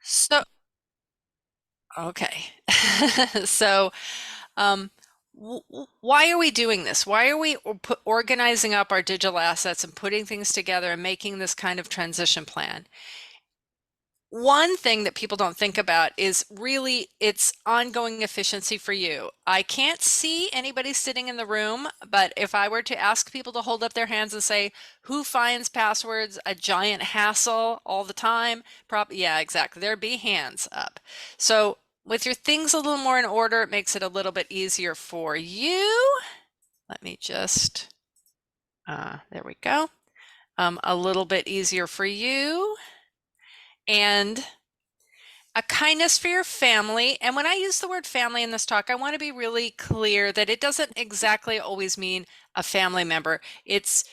So, okay. So, um, why are we doing this? Why are we organizing up our digital assets and putting things together and making this kind of transition plan? One thing that people don't think about is really it's ongoing efficiency for you. I can't see anybody sitting in the room, but if I were to ask people to hold up their hands and say, who finds passwords a giant hassle all the time? Yeah, exactly. There'd be hands up. So with your things a little more in order, it makes it a little bit easier for you. Let me just, there we go. A little bit easier for you. And a kindness for your family. And when I use the word family in this talk, I want to be really clear that it doesn't exactly always mean a family member. It's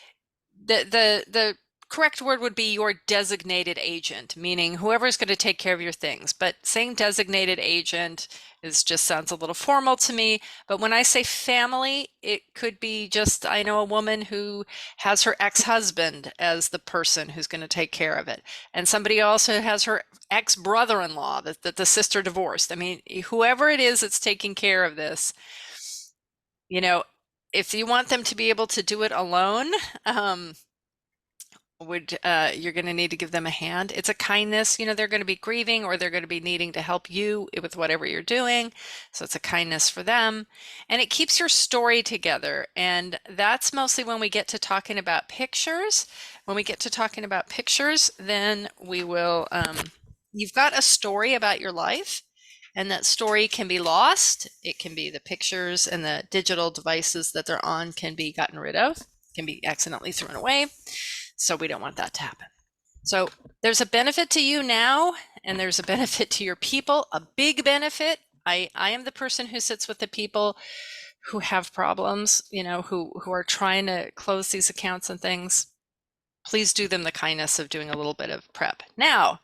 the correct word would be your designated agent, meaning whoever's going to take care of your things. But saying designated agent is just sounds a little formal to me. But when I say family, it could be just, I know a woman who has her ex-husband as the person who's going to take care of it. And somebody also has her ex-brother-in-law that the sister divorced. I mean, whoever it is that's taking care of this, you know, if you want them to be able to do it alone, you're going to need to give them a hand. It's a kindness, they're going to be grieving or they're going to be needing to help you with whatever you're doing. So it's a kindness for them. And it keeps your story together. And that's mostly when we get to talking about pictures. When we get to talking about pictures, then we will, you've got a story about your life. And that story can be lost. It can be the pictures and the digital devices that they're on can be gotten rid of, can be accidentally thrown away. So we don't want that to happen. So there's a benefit to you now, and there's a benefit to your people, a big benefit. I am the person who sits with the people who have problems, who are trying to close these accounts and things. Please do them the kindness of doing a little bit of prep. Now,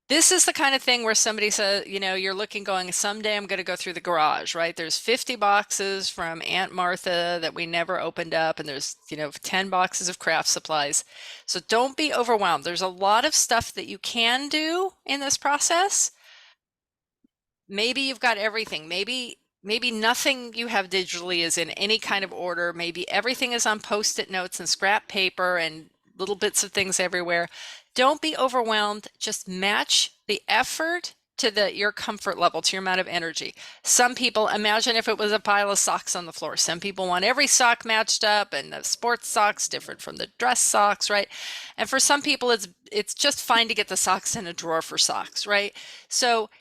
this is the kind of thing where somebody says, you're looking going, someday I'm going to go through the garage, right? There's 50 boxes from Aunt Martha that we never opened up, and there's, 10 boxes of craft supplies. So don't be overwhelmed. There's a lot of stuff that you can do in this process. Maybe you've got everything. Maybe nothing you have digitally is in any kind of order. Maybe everything is on post-it notes and scrap paper and little bits of things everywhere. Don't be overwhelmed. Just match the effort to your comfort level, to your amount of energy. Some people, imagine if it was a pile of socks on the floor. Some people want every sock matched up, and the sports socks different from the dress socks, right? And for some people, it's just fine to get the socks in a drawer for socks, right? So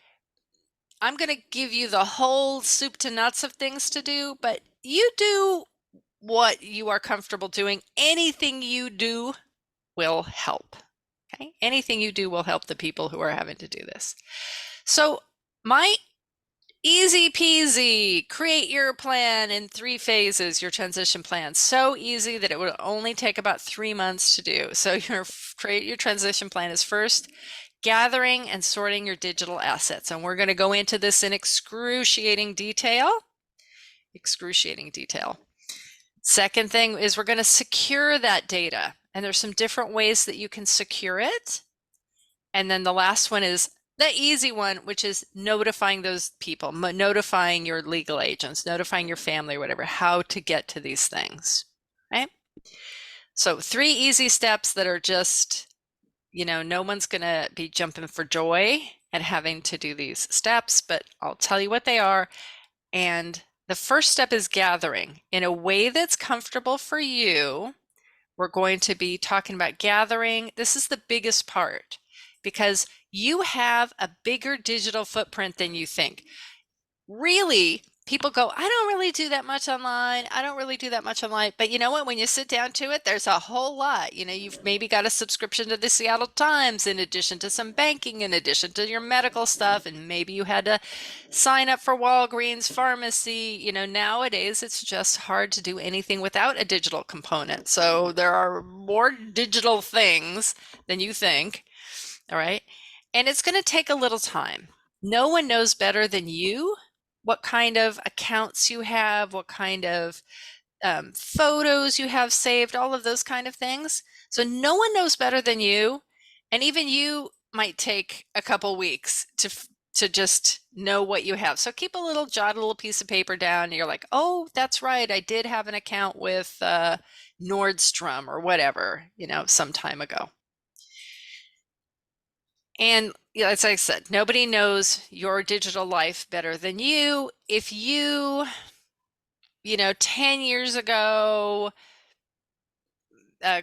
I'm going to give you the whole soup to nuts of things to do, but you do what you are comfortable doing. Anything you do will help. Okay? Anything you do will help the people who are having to do this. So, my easy peasy, create your plan in 3 phases, your transition plan. So easy that it would only take about 3 months to do. So, your create your transition plan is first gathering and sorting your digital assets. And we're going to go into this in excruciating detail. Excruciating detail. Second thing is we're going to secure that data. And there's some different ways that you can secure it. And then the last one is the easy one, which is notifying those people, notifying your legal agents, notifying your family or whatever, how to get to these things, right? So 3 easy steps that are just, no one's going to be jumping for joy at having to do these steps, but I'll tell you what they are. And the first step is gathering in a way that's comfortable for you. We're going to be talking about gathering. This is the biggest part because you have a bigger digital footprint than you think. Really, people go, I don't really do that much online. I don't really do that much online. But you know what? When you sit down to it, there's a whole lot. You've maybe got a subscription to the Seattle Times in addition to some banking, in addition to your medical stuff. And maybe you had to sign up for Walgreens pharmacy. Nowadays it's just hard to do anything without a digital component. So there are more digital things than you think. All right. And it's going to take a little time. No one knows better than you what kind of accounts you have, what kind of photos you have saved, all of those kind of things. So no one knows better than you. And even you might take a couple weeks to just know what you have. So keep jot a little piece of paper down. And you're like, oh, that's right. I did have an account with Nordstrom or whatever, some time ago. And as I said, nobody knows your digital life better than you. If you, 10 years ago,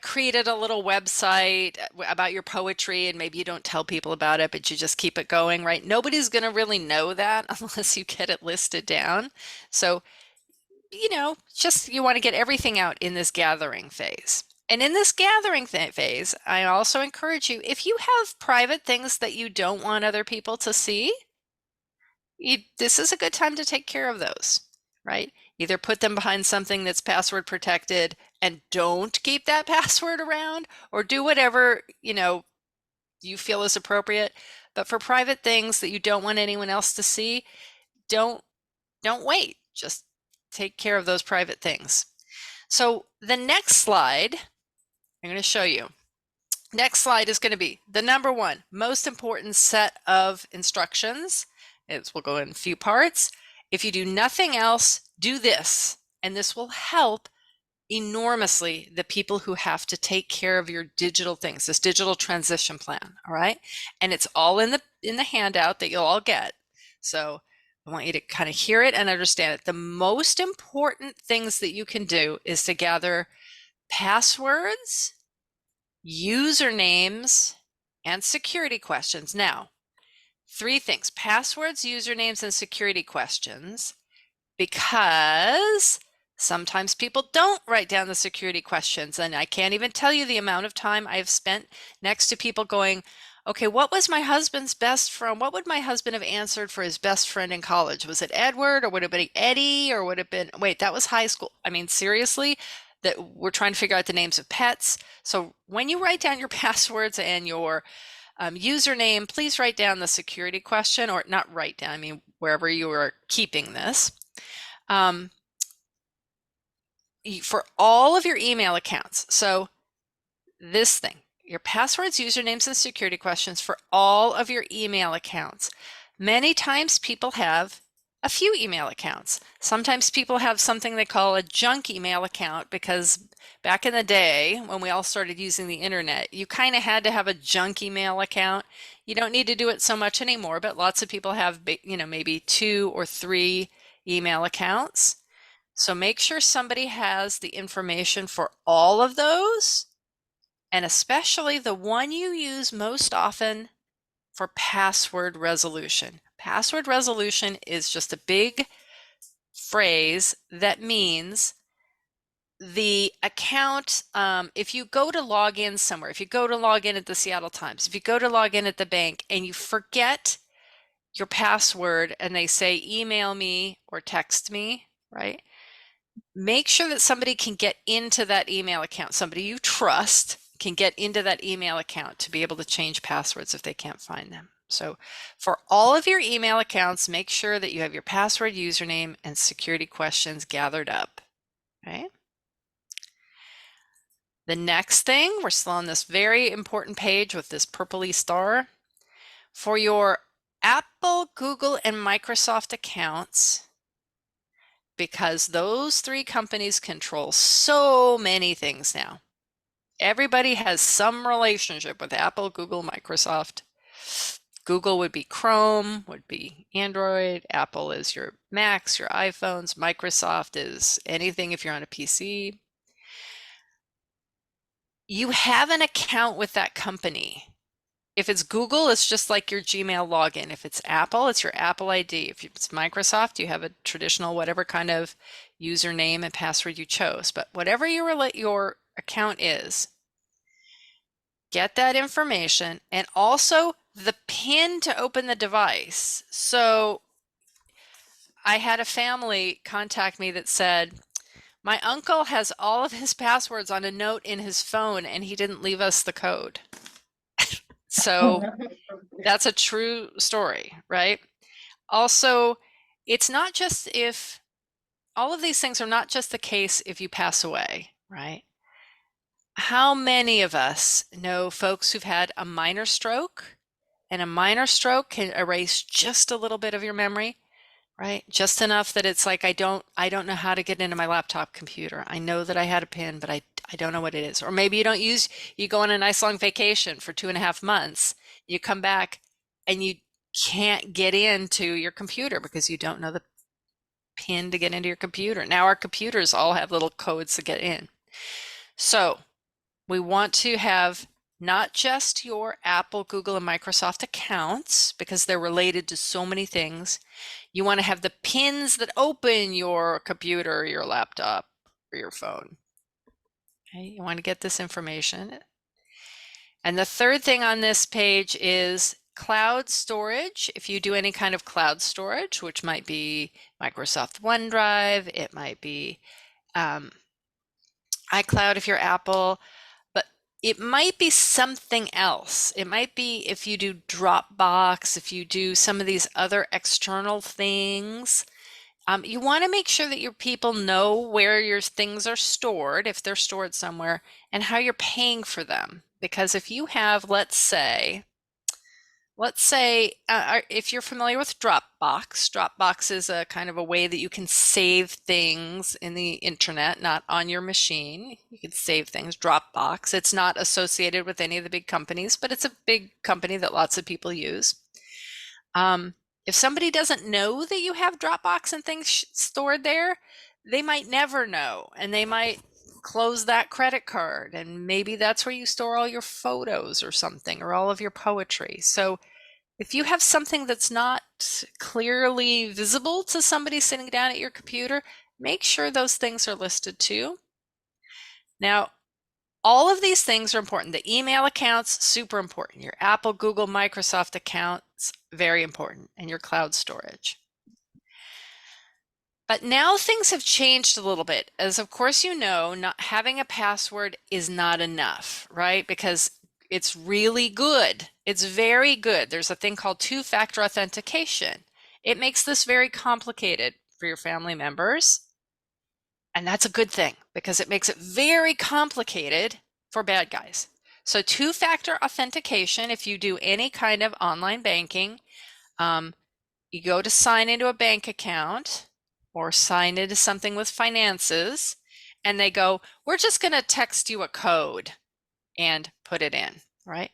created a little website about your poetry and maybe you don't tell people about it, but you just keep it going, right? Nobody's going to really know that unless you get it listed down. So, just you want to get everything out in this gathering phase. And in this gathering phase, I also encourage you, if you have private things that you don't want other people to see, this is a good time to take care of those, right? Either put them behind something that's password protected and don't keep that password around, or do whatever, you feel is appropriate. But for private things that you don't want anyone else to see, don't wait. Just take care of those private things. So the next slide, I'm going to show you. Next slide is going to be the number one most important set of instructions. We'll go in a few parts. If you do nothing else, do this, and this will help enormously the people who have to take care of your digital things, this digital transition plan. All right. And it's all in the handout that you'll all get. So I want you to kind of hear it and understand it. The most important things that you can do is to gather passwords, usernames, and security questions. Now, 3 things: passwords, usernames, and security questions, because sometimes people don't write down the security questions. And I can't even tell you the amount of time I've spent next to people going, okay, what was my husband's best friend? What would my husband have answered for his best friend in college? Was it Edward, or would it have been Eddie, or would it have been, wait, that was high school. I mean, seriously, that we're trying to figure out the names of pets. So when you write down your passwords and your username, please write down the security question, or not write down, I mean, wherever you are keeping this. For all of your email accounts. So this thing, your passwords, usernames, and security questions for all of your email accounts. Many times people have a few email accounts. Sometimes people have something they call a junk email account, because back in the day when we all started using the internet, you kind of had to have a junk email account. You don't need to do it so much anymore, but lots of people have, maybe 2 or 3 email accounts. So make sure somebody has the information for all of those, and especially the one you use most often for password resolution. Password resolution is just a big phrase that means the account, if you go to log in somewhere, if you go to log in at the Seattle Times, if you go to log in at the bank and you forget your password and they say email me or text me, right? Make sure that somebody can get into that email account. Somebody you trust can get into that email account to be able to change passwords if they can't find them. So for all of your email accounts, make sure that you have your password, username, and security questions gathered up. Okay. The next thing, we're still on this very important page with this purpley star. For your Apple, Google, and Microsoft accounts, because those 3 companies control so many things now. Everybody has some relationship with Apple, Google, Microsoft. Google would be Chrome, would be Android. Apple is your Macs, your iPhones. Microsoft is anything if you're on a PC. You have an account with that company. If it's Google, it's just like your Gmail login. If it's Apple, it's your Apple ID. If it's Microsoft, you have a traditional whatever kind of username and password you chose. But whatever your account is, get that information, and also the PIN to open the device. So I had a family contact me that said, my uncle has all of his passwords on a note in his phone and he didn't leave us the code. So that's a true story, right? Also, it's not just if all of these things are not just the case if you pass away, right? How many of us know folks who've had a minor stroke and a minor stroke can erase just a little bit of your memory, right? Just enough that it's like, I don't know how to get into my laptop computer. I know that I had a pin, but I don't know what it is. Or maybe you go on a nice long vacation for 2.5 months, you come back and you can't get into your computer because you don't know the pin to get into your computer. Now our computers all have little codes to get in. So we want to have not just your Apple, Google, and Microsoft accounts because they're related to so many things. You want to have the pins that open your computer, your laptop, or your phone. Okay, you want to get this information. And the third thing on this page is cloud storage. If you do any kind of cloud storage, which might be Microsoft OneDrive, it might be iCloud if you're Apple, but it might be something else. It might be if you do Dropbox, if you do some of these other external things. You want to make sure that your people know where your things are stored, if they're stored somewhere, and how you're paying for them. Because if you have, let's say, if you're familiar with Dropbox is a kind of a way that you can save things in the internet, not on your machine. You can save things, Dropbox. It's not associated with any of the big companies, but it's a big company that lots of people use. If somebody doesn't know that you have Dropbox and things stored there, they might never know, and they might close that credit card, and maybe that's where you store all your photos or something, or all of your poetry. So if you have something that's not clearly visible to somebody sitting down at your computer, make sure those things are listed too. Now, all of these things are important. The email accounts, super important. Your Apple, Google, Microsoft accounts, very important. And your cloud storage. But now things have changed a little bit. As of course you know, not having a password is not enough, right? Because it's really good. It's very good. There's a thing called two-factor authentication. It makes this very complicated for your family members. And that's a good thing because it makes it very complicated for bad guys. So two-factor authentication, if you do any kind of online banking, you go to sign into a bank account or sign into something with finances, and they go, we're just going to text you a code and put it in, right?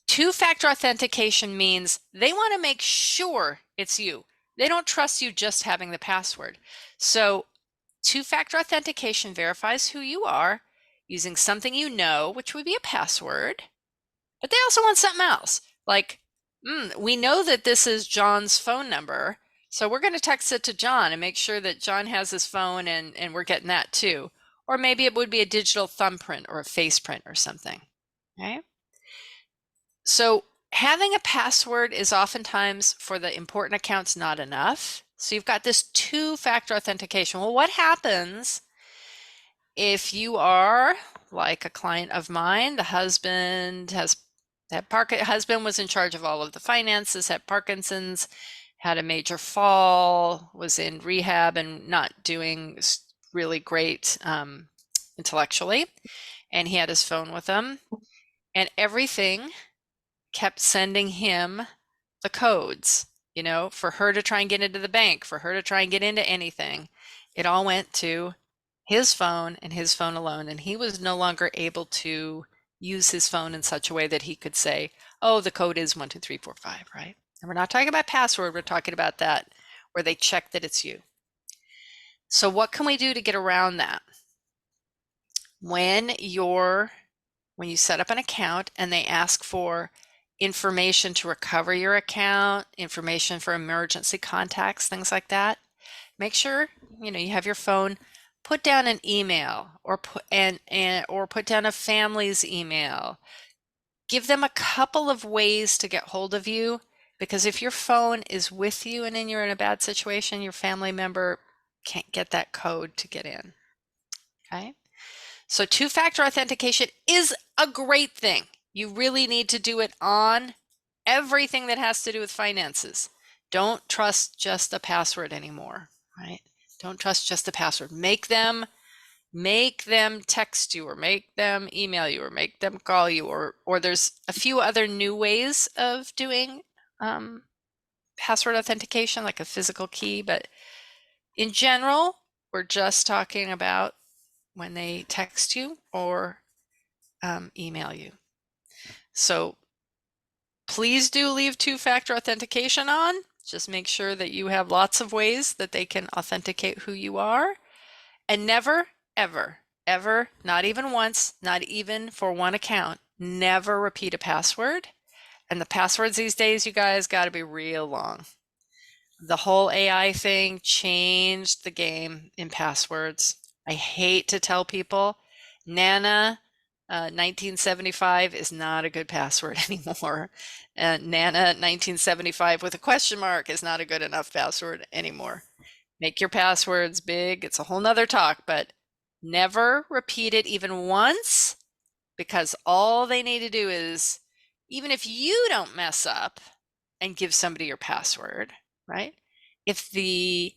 Two-factor authentication means they want to make sure it's you. They don't trust you just having the password. So two-factor authentication verifies who you are using something you know, which would be a password, but they also want something else. Like, we know that this is John's phone number, so we're going to text it to John and make sure that John has his phone and we're getting that too. Or maybe it would be a digital thumbprint or a face print or something, okay? So having a password is oftentimes for the important accounts not enough. So you've got this two-factor authentication. Well, what happens if you are like a client of mine? The husband was in charge of all of the finances, had Parkinson's, had a major fall, was in rehab and not doing really great intellectually. And he had his phone with him, and everything kept sending him the codes, for her to try and get into the bank, for her to try and get into anything. It all went to his phone and his phone alone, and he was no longer able to use his phone in such a way that he could say, oh, the code is 12345, right? And we're not talking about password, we're talking about that where they check that it's you. So what can we do to get around that? When you set up an account and they ask for information to recover your account, information for emergency contacts, things like that, make sure you have your phone. Put down an email or put down a family's email. Give them a couple of ways to get hold of you, because if your phone is with you and then you're in a bad situation, your family member can't get that code to get in. Okay? So two-factor authentication is a great thing. You really need to do it on everything that has to do with finances. Don't trust just a password anymore, right? Don't trust just the password. Make them Make them text you or make them email you or make them call you, or there's a few other new ways of doing password authentication, like a physical key. But in general, we're just talking about when they text you or email you. So please do leave two-factor authentication on. Just make sure that you have lots of ways that they can authenticate who you are. And never, ever, ever, not even once, not even for one account, never repeat a password. And the passwords these days, you guys, got to be real long. The whole AI thing changed the game in passwords. I hate to tell people, Nana 1975 is not a good password anymore. Nana 1975 with a question mark is not a good enough password anymore. Make your passwords big. It's a whole nother talk, but never repeat it even once, because all they need to do is, even if you don't mess up and give somebody your password, right? If the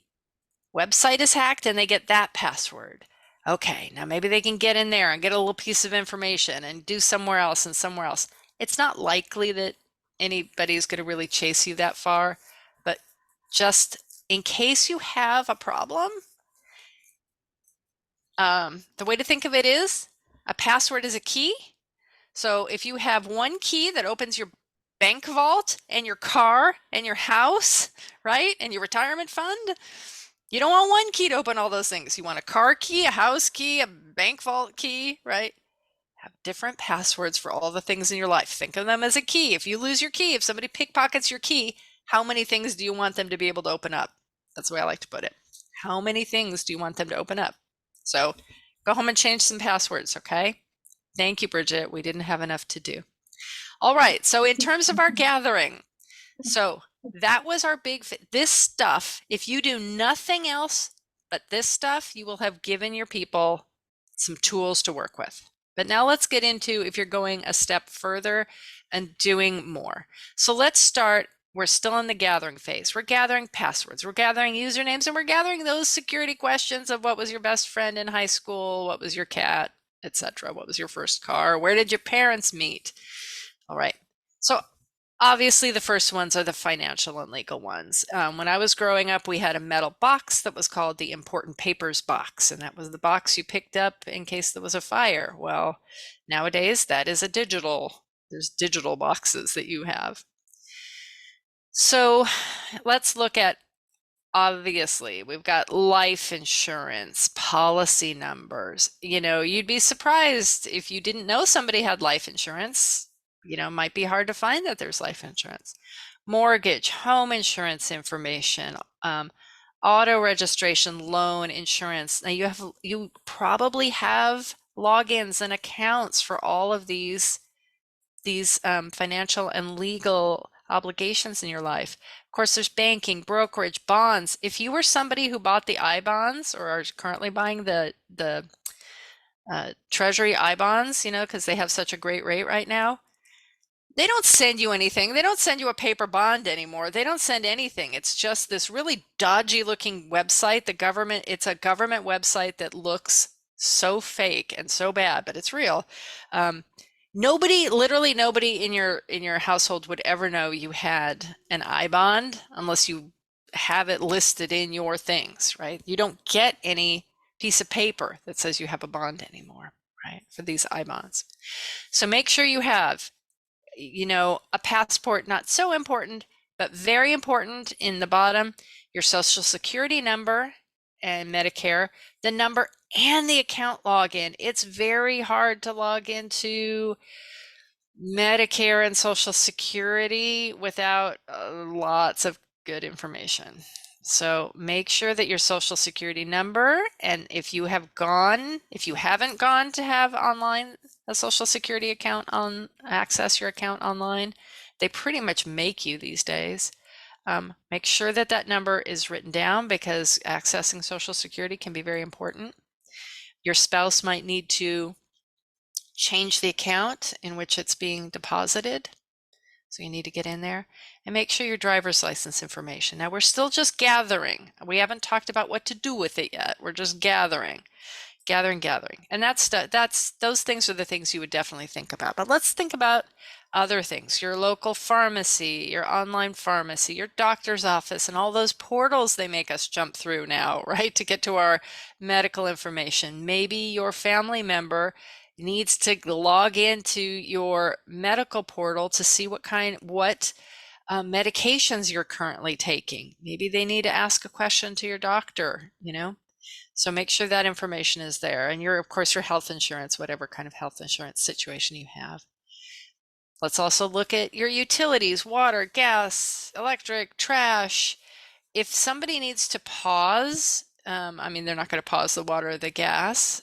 website is hacked and they get that password, okay, now maybe they can get in there and get a little piece of information and do somewhere else and somewhere else. It's not likely that anybody's going to really chase you that far, but just in case you have a problem, the way to think of it is a password is a key. So if you have one key that opens your bank vault and your car and your house, right, and your retirement fund, you don't want one key to open all those things. You want a car key, a house key, a bank vault key, right? Have different passwords for all the things in your life. Think of them as a key. If you lose your key, if somebody pickpockets your key, how many things do you want them to be able to open up? That's the way I like to put it. How many things do you want them to open up? So go home and change some passwords, okay? Thank you, Bridget. We didn't have enough to do. All right, so in terms of our gathering, so that was our big, this stuff, if you do nothing else but this stuff, you will have given your people some tools to work with. But now let's get into if you're going a step further and doing more. So let's start, we're still in the gathering phase. We're gathering passwords, we're gathering usernames, and we're gathering those security questions of what was your best friend in high school, what was your cat, etc. What was your first car, where did your parents meet? All right, so obviously the first ones are the financial and legal ones. When I was growing up, we had a metal box that was called the important papers box, and that was the box you picked up in case there was a fire. Well, nowadays that is there's digital boxes that you have. So let's look at, obviously, we've got life insurance, policy numbers. You know, you'd be surprised if you didn't know somebody had life insurance. You know, it might be hard to find that there's life insurance. Mortgage, home insurance information, auto registration, loan insurance. Now you probably have logins and accounts for all of these financial and legal obligations in your life. Of course, there's banking, brokerage, bonds. If you were somebody who bought the I bonds or are currently buying the Treasury I bonds, you know, because they have such a great rate right now, they don't send you anything. They don't send you a paper bond anymore. They don't send anything. It's just this really dodgy looking website. It's a government website that looks so fake and so bad, but it's real. Literally nobody in your household would ever know you had an I bond unless you have it listed in your things, right? You don't get any piece of paper that says you have a bond anymore, right? For these I bonds. So make sure you have, you know, a passport, not so important, but very important in the bottom, your social security number and Medicare, the number and the account login. It's very hard to log into Medicare and Social Security without lots of good information. So make sure that your social security number, and if you haven't gone to have online a social security account access your account online, they pretty much make you these days. Make sure that that number is written down because accessing social security can be very important. Your spouse might need to change the account in which it's being deposited. So you need to get in there and make sure your driver's license information. Now we're still just gathering. We haven't talked about what to do with it yet. We're just gathering. gathering. And that's those things are the things you would definitely think about. But let's think about other things. Your local pharmacy, your online pharmacy, your doctor's office, and all those portals they make us jump through now, right? To get to our medical information. Maybe your family member needs to log into your medical portal to see what medications you're currently taking. Maybe they need to ask a question to your doctor, So make sure that information is there. And of course, your health insurance, whatever kind of health insurance situation you have. Let's also look at your utilities, water, gas, electric, trash. If somebody needs to pause, they're not going to pause the water or the gas,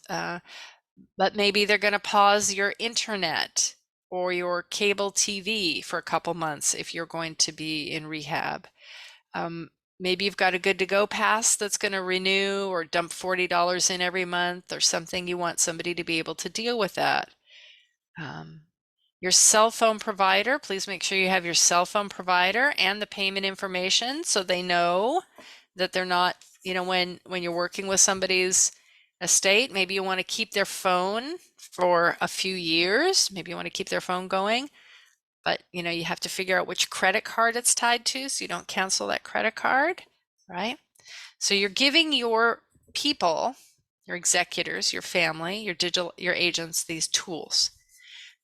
but maybe they're going to pause your internet or your cable TV for a couple months if you're going to be in rehab. Maybe you've got a good to go pass that's going to renew or dump $40 in every month or something. You want somebody to be able to deal with that. Your cell phone provider, please make sure you have your cell phone provider and the payment information so they know that they're not, when you're working with somebody's estate, maybe you want to keep their phone for a few years. Maybe you want to keep their phone going, but you have to figure out which credit card it's tied to so you don't cancel that credit card, right? So you're giving your people, your executors, your family, your agents, these tools.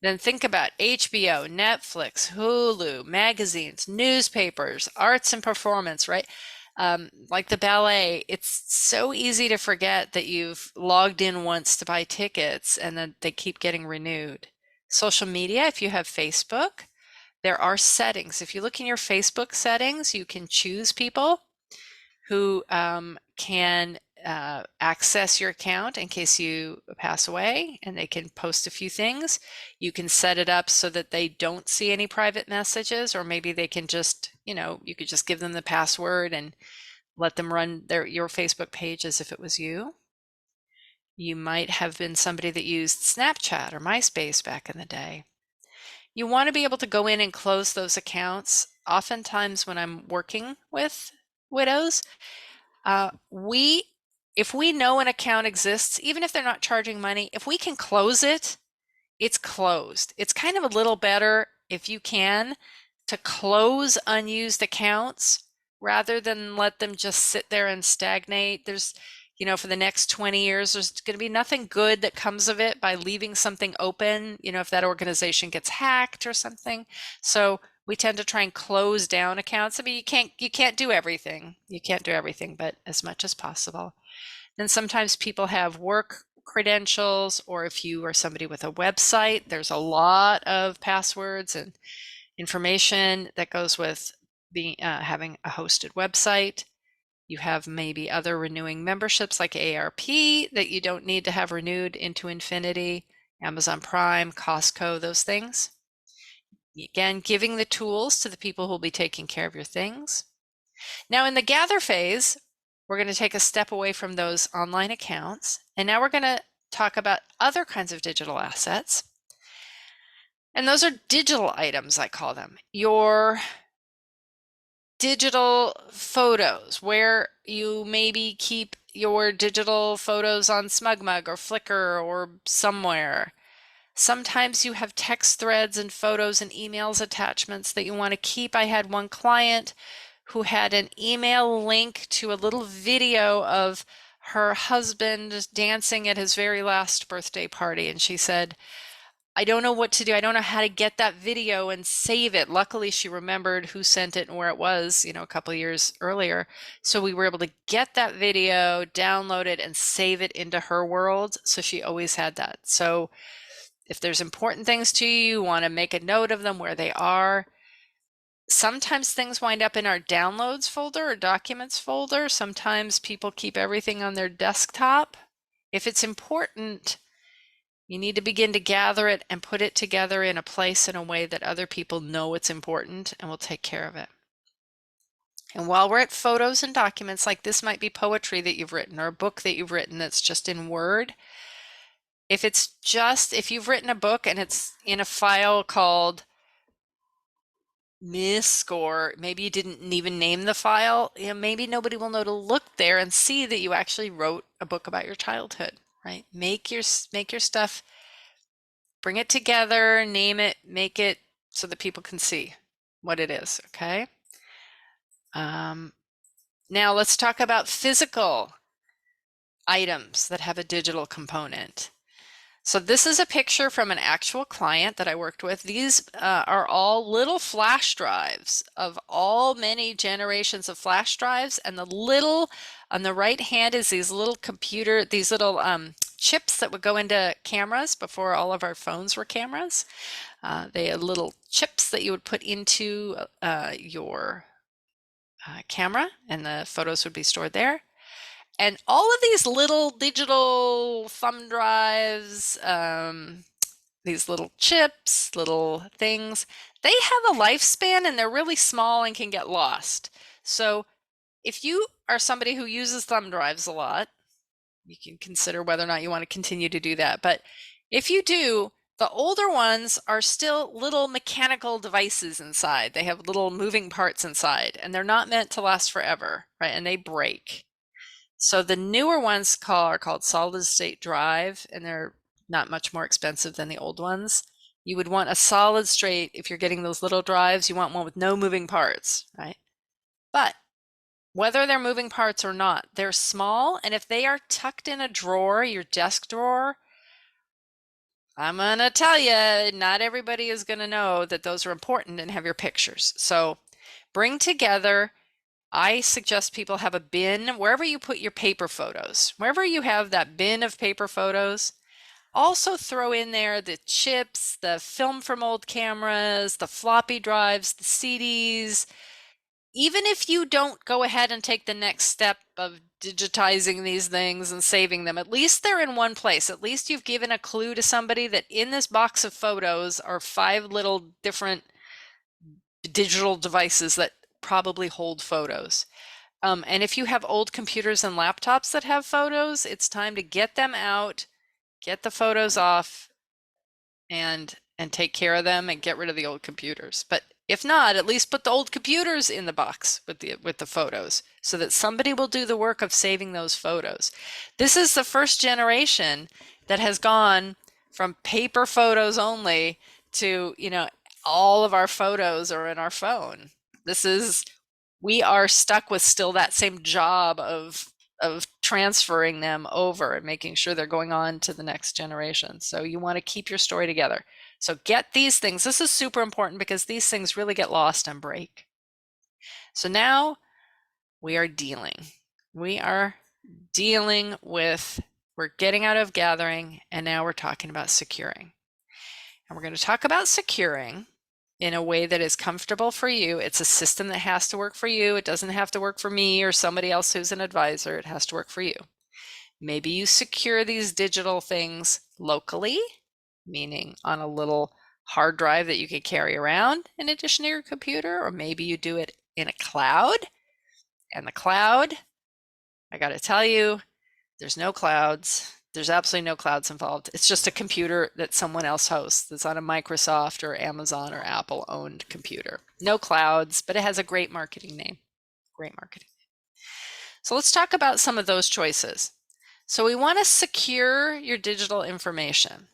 Then think about HBO, Netflix, Hulu, magazines, newspapers, arts and performance, right? Like the ballet, it's so easy to forget that you've logged in once to buy tickets and then they keep getting renewed. Social media, if you have Facebook, there are settings. If you look in your Facebook settings, you can choose people who can access your account in case you pass away, and they can post a few things. You can set it up so that they don't see any private messages, or maybe they can just, you could just give them the password and let them run your Facebook page as if it was you. You might have been somebody that used Snapchat or MySpace back in the day. You want to be able to go in and close those accounts. Oftentimes when I'm working with widows, if we know an account exists, even if they're not charging money, if we can close it, it's closed. It's kind of a little better if you can to close unused accounts rather than let them just sit there and stagnate. There's, for the next 20 years, there's going to be nothing good that comes of it by leaving something open, if that organization gets hacked or something. So we tend to try and close down accounts. I mean, you can't do everything. You can't do everything, but as much as possible. Then sometimes people have work credentials, or if you are somebody with a website, there's a lot of passwords and information that goes with having a hosted website. You have maybe other renewing memberships like AARP that you don't need to have renewed into infinity, Amazon Prime, Costco, those things. Again, giving the tools to the people who will be taking care of your things. Now in the gather phase, we're going to take a step away from those online accounts, and now we're going to talk about other kinds of digital assets. And those are digital items, I call them. Your digital photos, where you maybe keep your digital photos on SmugMug or Flickr or somewhere. Sometimes you have text threads and photos and emails attachments that you want to keep. I had one client who had an email link to a little video of her husband dancing at his very last birthday party. And she said, I don't know what to do. I don't know how to get that video and save it. Luckily, she remembered who sent it and where it was, a couple of years earlier. So we were able to get that video, download it, and save it into her world. So she always had that. So if there's important things to you, you want to make a note of them where they are. Sometimes things wind up in our downloads folder or documents folder. Sometimes people keep everything on their desktop. If it's important, you need to begin to gather it and put it together in a place in a way that other people know it's important and will take care of it. And while we're at photos and documents, like this might be poetry that you've written or a book that you've written that's just in Word. If you've written a book and it's in a file called MISC, or maybe you didn't even name the file, maybe nobody will know to look there and see that you actually wrote a book about your childhood. right? Make your stuff, bring it together, name it, make it so that people can see what it is, okay? Now let's talk about physical items that have a digital component. So this is a picture from an actual client that I worked with. These are all little flash drives of all many generations of flash drives, and the little on the right hand is these little chips that would go into cameras before all of our phones were cameras. They had little chips that you would put into your camera, and the photos would be stored there. And all of these little digital thumb drives, these little chips, little things, they have a lifespan and they're really small and can get lost. So if you are somebody who uses thumb drives a lot, you can consider whether or not you want to continue to do that. But if you do, the older ones are still little mechanical devices inside. They have little moving parts inside, and they're not meant to last forever, right? And they break. So the newer ones are called solid state drive, and they're not much more expensive than the old ones. You would want a solid state, if you're getting those little drives, you want one with no moving parts, right? But whether they're moving parts or not, they're small, and if they are tucked in a drawer, your desk drawer, I'm gonna tell you, not everybody is gonna know that those are important and have your pictures. So bring together, I suggest people have a bin wherever you put your paper photos. Wherever you have that bin of paper photos, also throw in there the chips, the film from old cameras, the floppy drives, the CDs. Even if you don't go ahead and take the next step of digitizing these things and saving them, at least they're in one place. At least you've given a clue to somebody that in this box of photos are 5 little different digital devices that probably hold photos. And if you have old computers and laptops that have photos, it's time to get them out, get the photos off, and take care of them and get rid of the old computers. But if not, at least put the old computers in the box with the photos so that somebody will do the work of saving those photos. This is the first generation that has gone from paper photos only to, all of our photos are in our phone. We are stuck with still that same job of transferring them over and making sure they're going on to the next generation. So you want to keep your story together. So get these things. This is super important because these things really get lost and break. So now we are dealing. We are dealing with, we're getting out of gathering, and now we're talking about securing. And we're going to talk about securing in a way that is comfortable for you. It's a system that has to work for you. It doesn't have to work for me or somebody else who's an advisor. It has to work for you. Maybe you secure these digital things locally, meaning on a little hard drive that you could carry around in addition to your computer, or maybe you do it in a cloud. And the cloud, I got to tell you, there's no clouds. There's absolutely no clouds involved. It's just a computer that someone else hosts that's on a Microsoft or Amazon or Apple owned computer. No clouds, but it has a great marketing name. Great marketing. So let's talk about some of those choices. So we want to secure your digital information.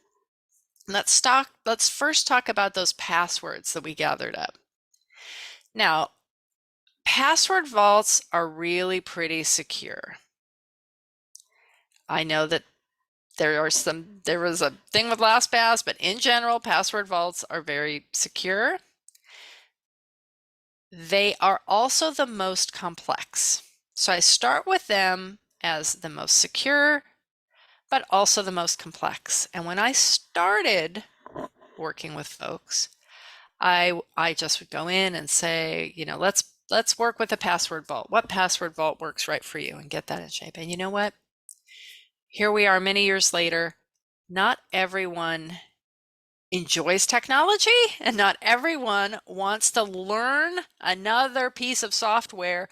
Let's first talk about those passwords that we gathered up. Now, password vaults are really pretty secure. I know that there was a thing with LastPass, but in general, password vaults are very secure. They are also the most complex. So I start with them as the most secure, but also the most complex. And when I started working with folks, I just would go in and say, let's work with a password vault. What password vault works right for you, and get that in shape. And you know what? Here we are many years later. Not everyone enjoys technology, and not everyone wants to learn another piece of software,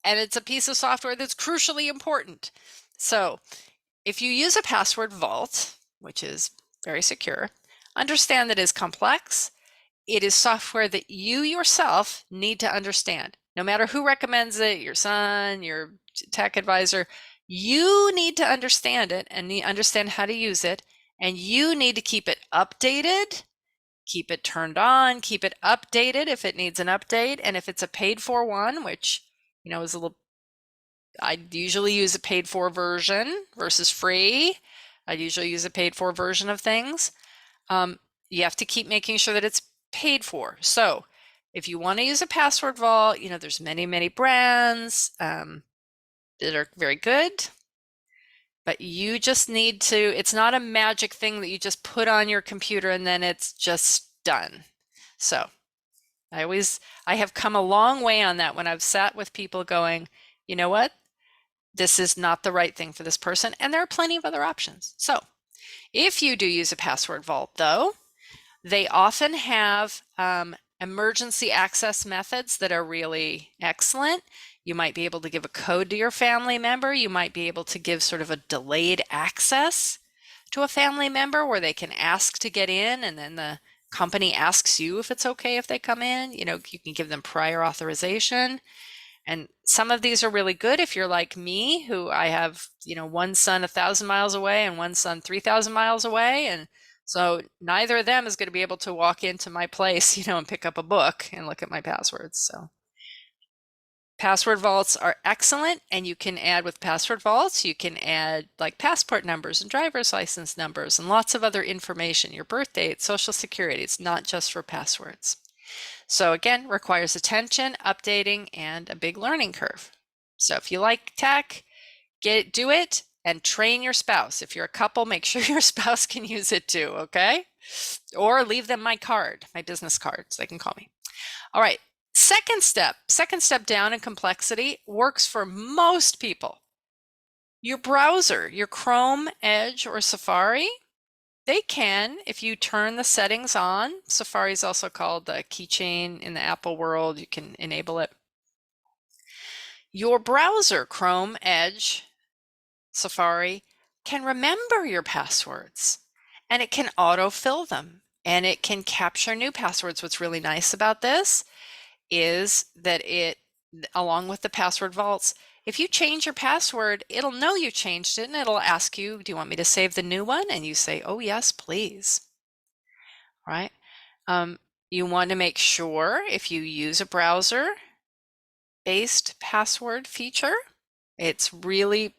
and it's a piece of software that's crucially important. So if you use a password vault, which is very secure, understand that it is complex. It is software that you yourself need to understand. No matter who recommends it, your son, your tech advisor, You need to understand it and understand how to use it, and you need to keep it updated, keep it turned on, keep it updated if it needs an update. And if it's a paid for one, which, is a little, I usually use a paid for version versus free. I usually use a paid for version of things. You have to keep making sure that it's paid for. So if you want to use a password vault, there's many, many brands that are very good, but you just need to, it's not a magic thing that you just put on your computer and then it's just done. So I have come a long way on that when I've sat with people going, you know what? This is not the right thing for this person. And there are plenty of other options. So if you do use a password vault, though, they often have emergency access methods that are really excellent. You might be able to give a code to your family member. You might be able to give sort of a delayed access to a family member where they can ask to get in, and then the company asks you if it's okay if they come in. You can give them prior authorization. And some of these are really good if you're like me, who I have, one son 1,000 miles away and one son 3,000 miles away. And so neither of them is going to be able to walk into my place, and pick up a book and look at my passwords. So password vaults are excellent. And you can add with password vaults, you can add like passport numbers and driver's license numbers and lots of other information, your birth date, social security. It's not just for passwords. So again, requires attention, updating, and a big learning curve. So if you like tech, do it and train your spouse. If you're a couple, make sure your spouse can use it too, okay? Or leave them my card, my business card, so they can call me. All right, second step down in complexity works for most people. Your browser, your Chrome, Edge, or Safari, they can, if you turn the settings on. Safari is also called the keychain in the Apple world. You can enable it. Your browser, Chrome, Edge, Safari, can remember your passwords and it can autofill them and it can capture new passwords. What's really nice about this is that it, along with the password vaults, if you change your password, it'll know you changed it and it'll ask you, do you want me to save the new one? And you say, oh, yes, please. Right? You want to make sure if you use a browser-based password feature, it's really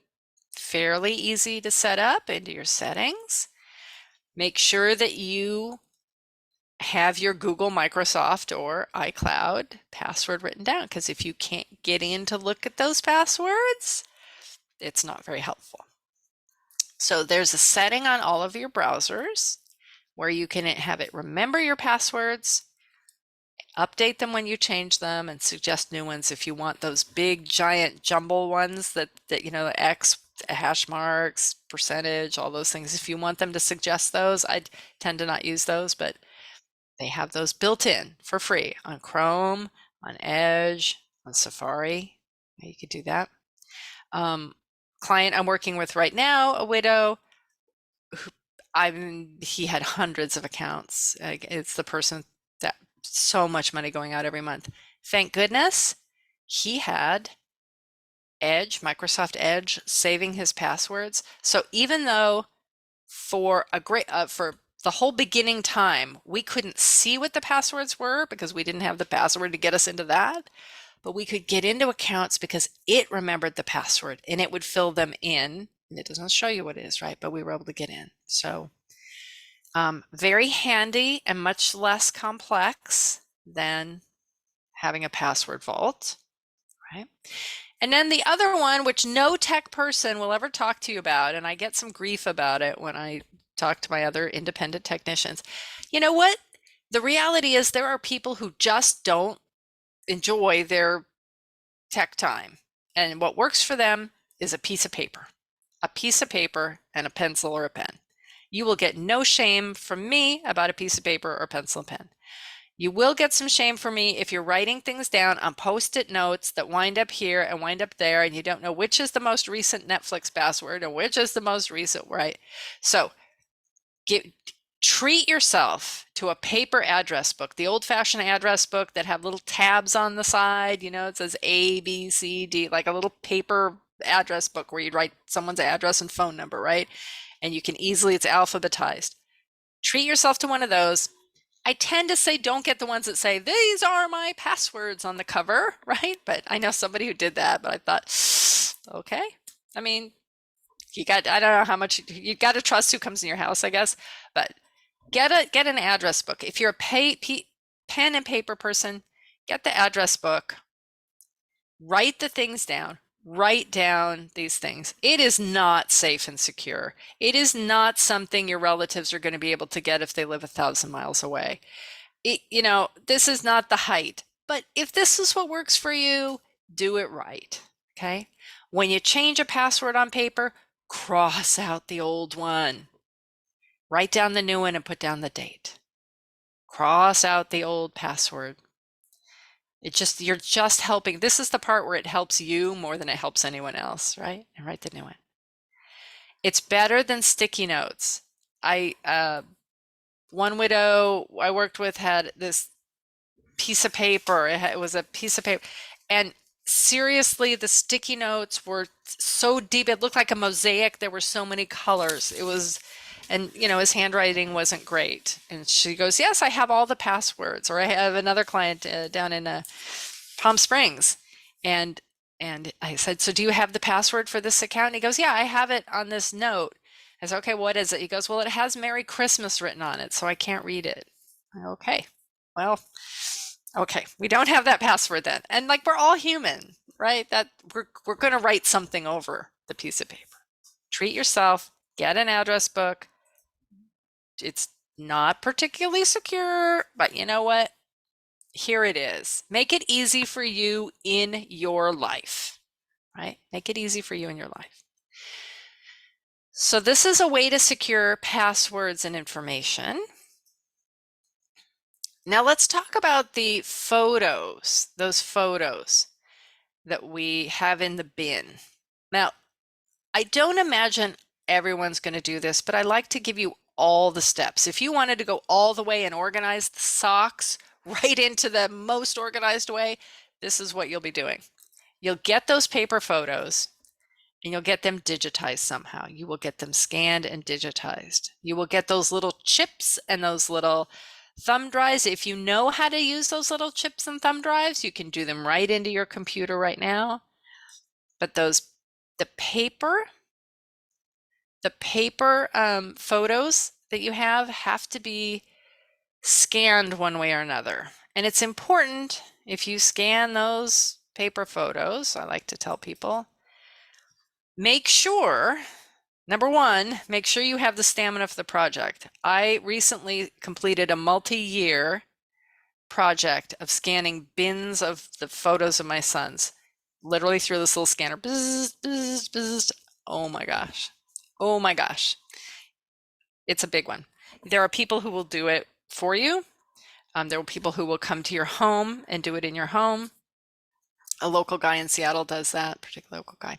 fairly easy to set up into your settings. Make sure that you have your Google, Microsoft, or iCloud password written down, because if you can't get in to look at those passwords, it's not very helpful. So there's a setting on all of your browsers where you can have it remember your passwords, update them when you change them, and suggest new ones if you want those big giant jumble ones that X, hash marks, percentage, all those things. If you want them to suggest those, I tend to not use those, but they have those built in for free on Chrome, on Edge, on Safari. You could do that. Client I'm working with right now, a widow, he had hundreds of accounts. It's the person that so much money going out every month. Thank goodness he had Edge, Microsoft Edge, saving his passwords. So even though for the whole beginning time, we couldn't see what the passwords were because we didn't have the password to get us into that, but we could get into accounts because it remembered the password and it would fill them in. And it doesn't show you what it is, right? But we were able to get in. So very handy and much less complex than having a password vault, right? And then the other one, which no tech person will ever talk to you about, and I get some grief about it when I talk to my other independent technicians. You know what? The reality is there are people who just don't enjoy their tech time. And what works for them is a piece of paper and a pencil or a pen. You will get no shame from me about a piece of paper or pencil and pen. You will get some shame from me if you're writing things down on Post-it notes that wind up here and wind up there, and you don't know which is the most recent Netflix password and which is the most recent, right? So treat yourself to a paper address book, the old-fashioned address book that have little tabs on the side. It says A, B, C, D, like a little paper address book where you'd write someone's address and phone number, right? And you can easily, it's alphabetized. Treat yourself to one of those. I tend to say don't get the ones that say, these are my passwords on the cover, right? But I know somebody who did that, but I thought, okay. I mean, I don't know how much, you got to trust who comes in your house, I guess. But get an address book. If you're a pen and paper person, get the address book. Write the things down. Write down these things. It is not safe and secure. It is not something your relatives are going to be able to get if they live 1,000 miles away. This is not the height, but if this is what works for you, do it right. Okay. When you change a password on paper, cross out the old one. Write down the new one and put down the date. Cross out the old password. You're just helping. This is the part where it helps you more than it helps anyone else, right? And write the new one. It's better than sticky notes. One widow I worked with had this piece of paper. It was a piece of paper, and seriously, the sticky notes were so deep. It looked like a mosaic. There were so many colors. And his handwriting wasn't great. And she goes, yes, I have all the passwords. Or I have another client down in Palm Springs. And I said, so do you have the password for this account? And he goes, yeah, I have it on this note. I said, okay, what is it? He goes, well, it has Merry Christmas written on it, so I can't read it. Okay, well, okay, we don't have that password then. And like, we're all human, right? That we're going to write something over the piece of paper. Treat yourself, get an address book. It's not particularly secure, but you know what? Here it is. Make it easy for you in your life, right? Make it easy for you in your life. So this is a way to secure passwords and information. Now let's talk about the photos, those photos that we have in the bin. Now, I don't imagine everyone's going to do this, but I like to give you all the steps. If you wanted to go all the way and organize the socks right into the most organized way, this is what you'll be doing. You'll get those paper photos and you'll get them digitized somehow. You will get them scanned and digitized. You will get those little chips and those little thumb drives. If you know how to use those little chips and thumb drives, you can do them right into your computer right now. But the paper photos that you have to be scanned one way or another. And it's important, if you scan those paper photos, I like to tell people, make sure, number one, make sure you have the stamina for the project. I recently completed a multi-year project of scanning bins of the photos of my sons, literally through this little scanner. Bzz, bzz, bzz. Oh my gosh. Oh my gosh. It's a big one. There are people who will do it for you. There are people who will come to your home and do it in your home. A local guy in Seattle does that, particular local guy.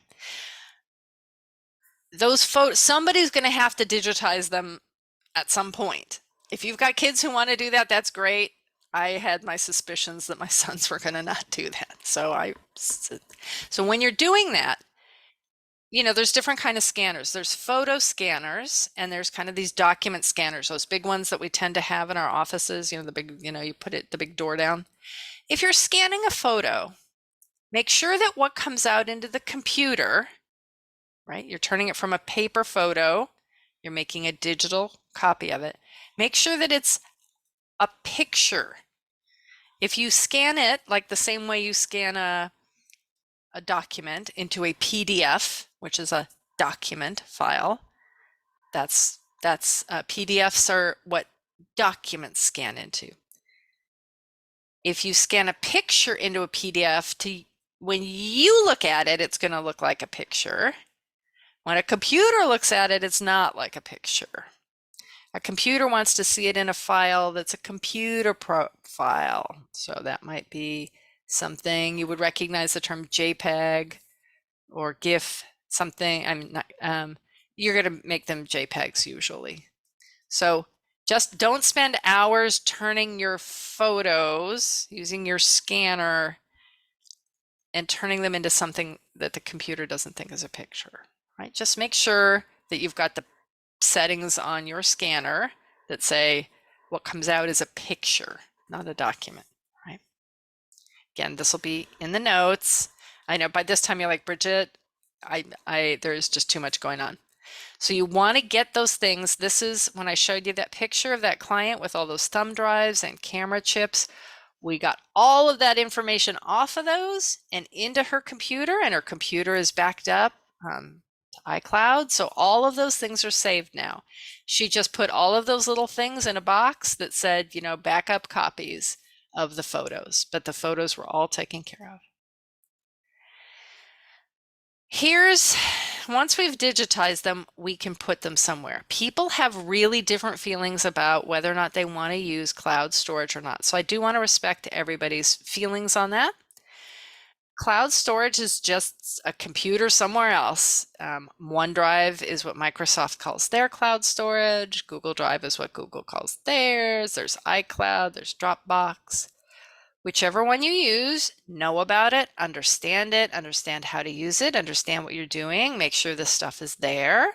Those photos, somebody's going to have to digitize them at some point. If you've got kids who want to do that, that's great. I had my suspicions that my sons were going to not do that. So when you're doing that, there's different kind of scanners. There's photo scanners and there's kind of these document scanners, those big ones that we tend to have in our offices, the big, you put the big door down. If you're scanning a photo, make sure that what comes out into the computer, right? You're turning it from a paper photo, you're making a digital copy of it. Make sure that it's a picture. If you scan it like the same way you scan a document into a PDF, which is a document file, that's PDFs are what documents scan into. If you scan a picture into a PDF, when you look at it, it's going to look like a picture. When a computer looks at it, it's not like a picture. A computer wants to see it in a file that's a computer file. So that might be something you would recognize the term JPEG or GIF, something. You're going to make them JPEGs usually. So just don't spend hours turning your photos using your scanner and turning them into something that the computer doesn't think is a picture, right? Just make sure that you've got the settings on your scanner that say what comes out is a picture, not a document, right? Again, this will be in the notes. I know by this time you're like, Bridget, there's just too much going on. So you want to get those things. This is when I showed you that picture of that client with all those thumb drives and camera chips. We got all of that information off of those and into her computer, and her computer is backed up to iCloud. So all of those things are saved now. She just put all of those little things in a box that said, you know, backup copies of the photos, but the photos were all taken care of. Once we've digitized them, we can put them somewhere. People have really different feelings about whether or not they want to use cloud storage or not. So I do want to respect everybody's feelings on that. Cloud storage is just a computer somewhere else. OneDrive is what Microsoft calls their cloud storage. Google Drive is what Google calls theirs. There's iCloud, there's Dropbox. Whichever one you use, know about it, understand how to use it, understand what you're doing, make sure this stuff is there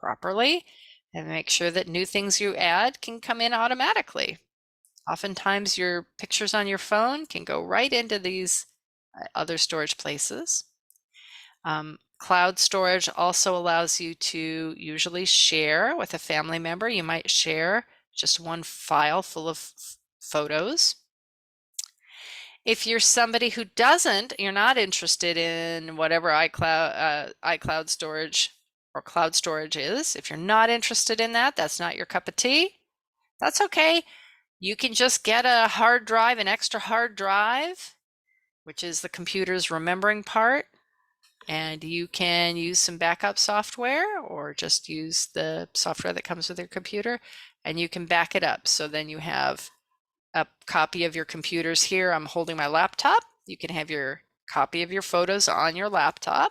properly, and make sure that new things you add can come in automatically. Oftentimes your pictures on your phone can go right into these other storage places. Cloud storage also allows you to usually share with a family member. You might share just one file full of photos. If you're somebody who you're not interested in whatever iCloud storage or cloud storage is, if you're not interested in that, that's not your cup of tea, that's okay. You can just get a hard drive, an extra hard drive, which is the computer's remembering part, and you can use some backup software or just use the software that comes with your computer, and you can back it up. So then you have a copy of your computers here. I'm holding my laptop. You can have your copy of your photos on your laptop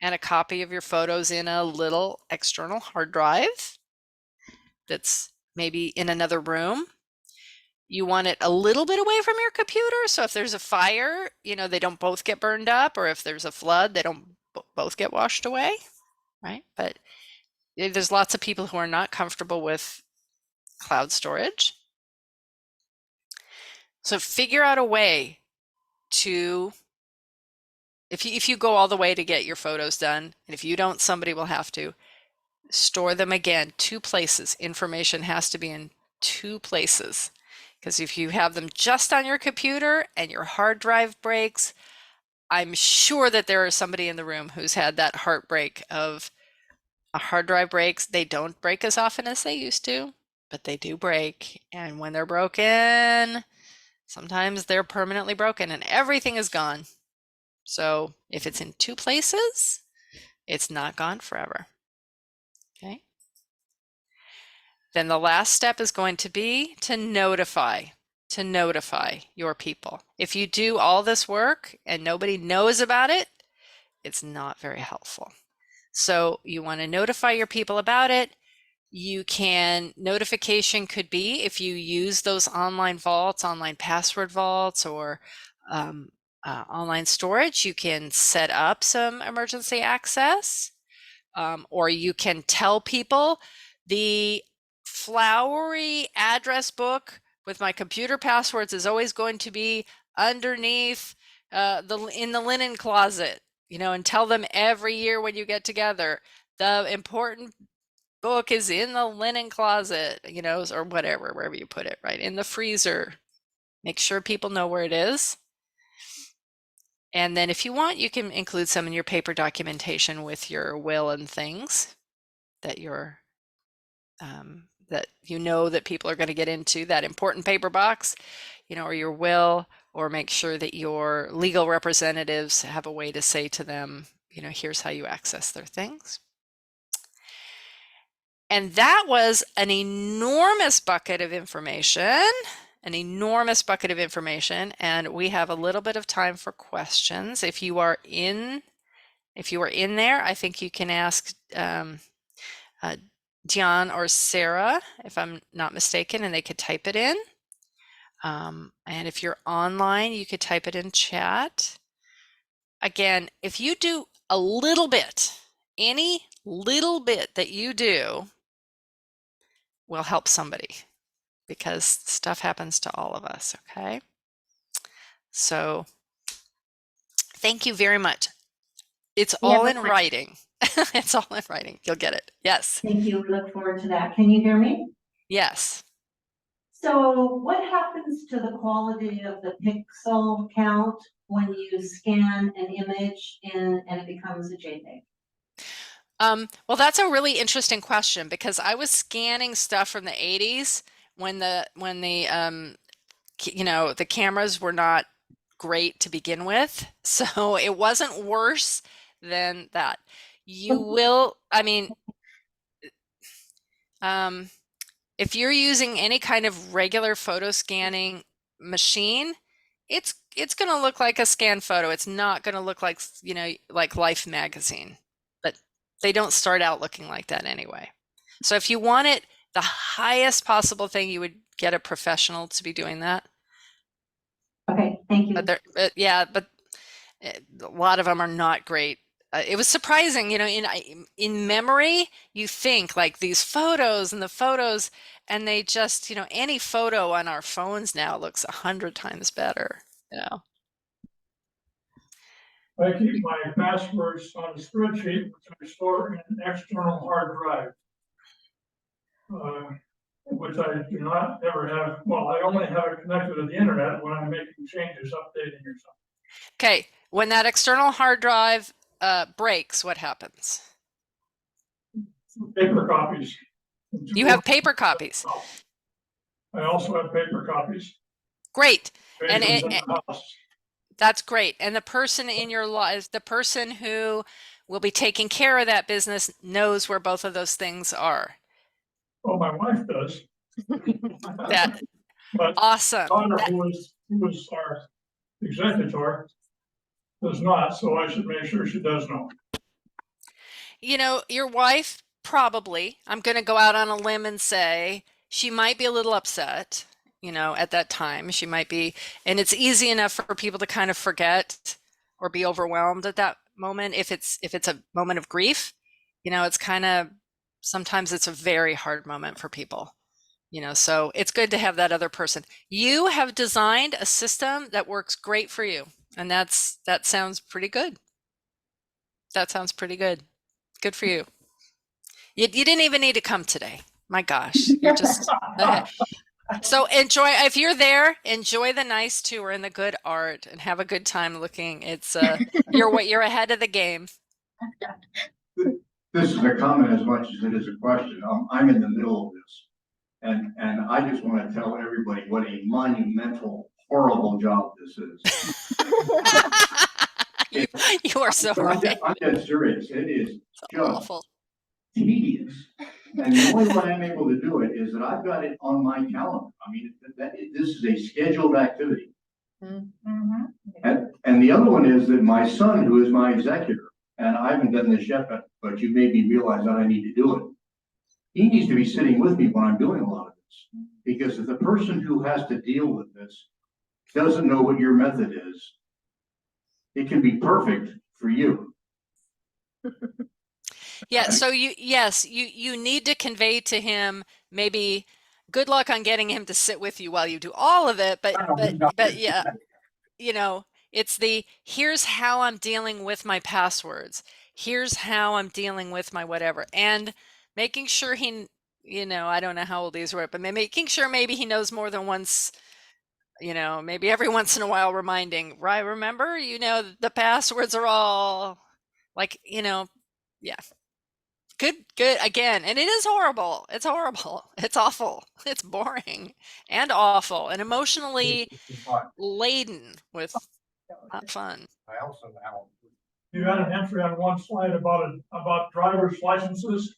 and a copy of your photos in a little external hard drive that's maybe in another room. You want it a little bit away from your computer, so if there's a fire, you know, they don't both get burned up, or if there's a flood, they don't both get washed away, right? But there's lots of people who are not comfortable with cloud storage. So figure out a way to, if you go all the way to get your photos done, and if you don't, somebody will have to, store them again, 2 places. Information has to be in 2 places. Because if you have them just on your computer and your hard drive breaks, I'm sure that there is somebody in the room who's had that heartbreak of a hard drive breaks. They don't break as often as they used to, but they do break. And when they're broken, sometimes they're permanently broken and everything is gone. So if it's in 2 places, it's not gone forever. Okay. Then the last step is going to be to notify your people. If you do all this work and nobody knows about it, it's not very helpful. So you want to notify your people about it. Notification could be if you use those online vaults, online password vaults, or online storage, you can set up some emergency access, or you can tell people the flowery address book with my computer passwords is always going to be underneath in the linen closet, you know, and tell them every year when you get together, the important book is in the linen closet, you know, or whatever, wherever you put it, right? In the freezer. Make sure people know where it is. And then if you want, you can include some in your paper documentation with your will and things that you're that you know that people are going to get into, that important paper box, you know, or your will, or make sure that your legal representatives have a way to say to them, you know, here's how you access their things. And that was an enormous bucket of information, and we have a little bit of time for questions. If you are in there, I think you can ask John or Sarah, if I'm not mistaken, and they could type it in. And if you're online, you could type it in chat. again, if you do a little bit, any little bit that you do will help somebody because stuff happens to all of us, okay? So thank you very much. It's We have all a in question. writing. It's all in writing. You'll get it. Yes. Thank you. We look forward to that. Can you hear me? Yes. So what happens to the quality of the pixel count when you scan an image and it becomes a JPEG? Well, that's a really interesting question because I was scanning stuff from the 80s when the cameras were not great to begin with. So it wasn't worse than that. You will, I mean, if you're using any kind of regular photo scanning machine, it's going to look like a scanned photo. It's not going to look like, like Life magazine. But they don't start out looking like that anyway. So if you want it the highest possible thing, you would get a professional to be doing that. Okay, thank you. But a lot of them are not great. It was surprising, in memory, you think like these photos and the photos, and they just, any photo on our phones now looks 100 times better. I keep my passwords on a spreadsheet, which I store in an external hard drive. Which I do not ever have, well, I only have it connected to the internet when I'm making changes, updating or something. Okay, when that external hard drive breaks, what happens? Paper copies. You have paper copies. I also have paper copies. Great. And that's great. And the person in your life, the person who will be taking care of that business knows where both of those things are. Well, my wife does. That but awesome. Daughter, who was our executor, does not, so I should make sure she does know. Your wife probably, I'm going to go out on a limb and say she might be a little upset, at that time. She might be, and it's easy enough for people to kind of forget or be overwhelmed at that moment. If it's a moment of grief, it's kind of, sometimes it's a very hard moment for people, so it's good to have that other person. You have designed a system that works great for you. And that sounds pretty good. That sounds pretty good. Good for you. You didn't even need to come today. My gosh, you're just so enjoy. If you're there, enjoy the nice tour and the good art, and have a good time looking. It's you're ahead of the game. This is a comment as much as it is a question. I'm in the middle of this, and I just want to tell everybody what a monumental, horrible job this is. You are so right. I'm dead serious. It is just awful. Tedious. And the only way I'm able to do it is that I've got it on my calendar. I mean, this is a scheduled activity. Mm-hmm. And the other one is that my son, who is my executor, and I haven't done this yet, but you made me realize that I need to do it. He needs to be sitting with me when I'm doing a lot of this. Because if the person who has to deal with this doesn't know what your method is, it can be perfect for you. Yeah, so you need to convey to him, maybe good luck on getting him to sit with you while you do all of it, but yeah, it's here's how I'm dealing with my passwords. Here's how I'm dealing with my whatever. And making sure he, I don't know how old these were, but making sure maybe he knows more than once, maybe every once in a while reminding, right, remember, the passwords are all like, yeah. Good again. And it is horrible. It's horrible. It's awful. It's boring and awful and emotionally laden with not fun. I also have. You had an entry on one slide about driver's licenses,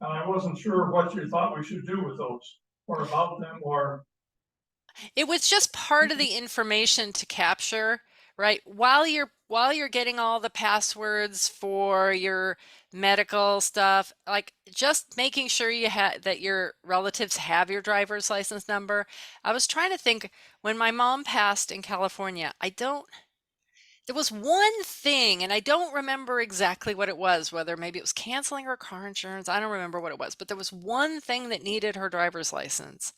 and I wasn't sure what you thought we should do with those, or about them, or. It was just part of the information to capture, right? While you're getting all the passwords for your medical stuff, like just making sure that your relatives have your driver's license number. I was trying to think, when my mom passed in California, There was one thing, and I don't remember exactly what it was, whether maybe it was canceling her car insurance. I don't remember what it was, but there was one thing that needed her driver's license.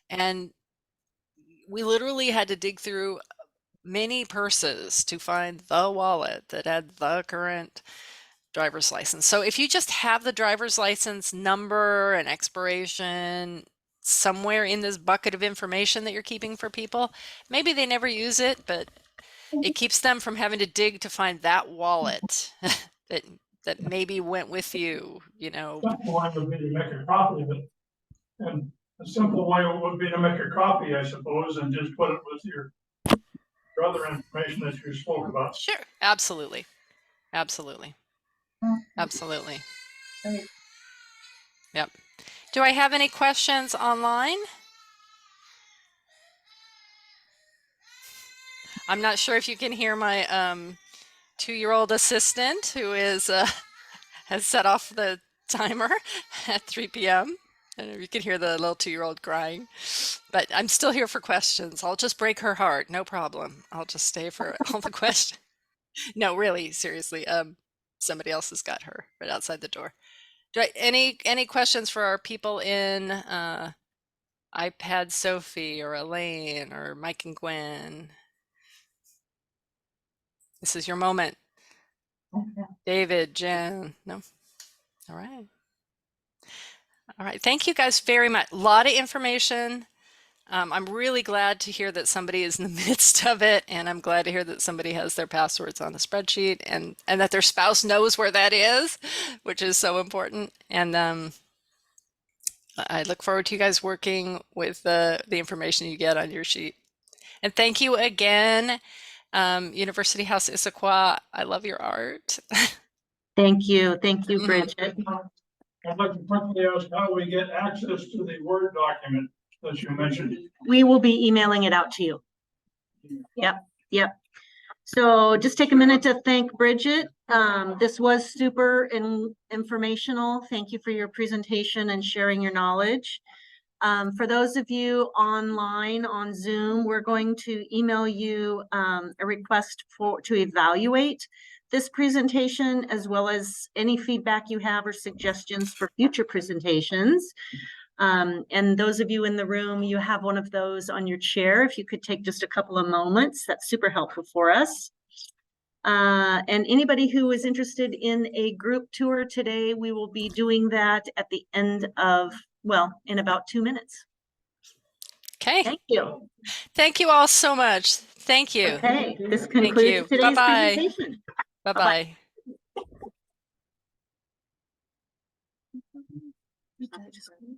And we literally had to dig through many purses to find the wallet that had the current driver's license. So if you just have the driver's license number and expiration somewhere in this bucket of information that you're keeping for people, maybe they never use it, but it keeps them from having to dig to find that wallet that maybe went with you, you know. Simple one would be to make a copy of it. And a simple way would be to make a copy, I suppose, and just put it with your other information that you spoke about. Sure, absolutely. Absolutely. Absolutely. Right. Yep. Do I have any questions online? I'm not sure if you can hear my 2-year-old assistant who is has set off the timer at 3 p.m. And you can hear the little 2-year-old crying. But I'm still here for questions. I'll just break her heart. No problem. I'll just stay for all the questions. No, really, seriously. Somebody else has got her right outside the door. Any questions for our people in iPad Sophie or Elaine or Mike and Gwen? This is your moment. Okay. David, Jen, no? All right. All right. Thank you guys very much. A lot of information. I'm really glad to hear that somebody is in the midst of it, and I'm glad to hear that somebody has their passwords on a spreadsheet and that their spouse knows where that is, which is so important. And I look forward to you guys working with the information you get on your sheet. And thank you again, University House Issaquah. I love your art. Thank you, Mhm. Bridget. I'd like to quickly ask how we get access to the Word document that you mentioned. We will be emailing it out to you. Yep. So just take a minute to thank Bridget. This was super informational. Thank you for your presentation and sharing your knowledge. For those of you online on Zoom, we're going to email you a request to evaluate this presentation, as well as any feedback you have or suggestions for future presentations. And those of you in the room, you have one of those on your chair. If you could take just a couple of moments, that's super helpful for us. And anybody who is interested in a group tour today, we will be doing that at the end of, well, in about 2 minutes. Okay. Thank you. Thank you all so much. Thank you. Okay, this you. concludes today's Bye-bye. presentation. Bye-bye. Bye-bye.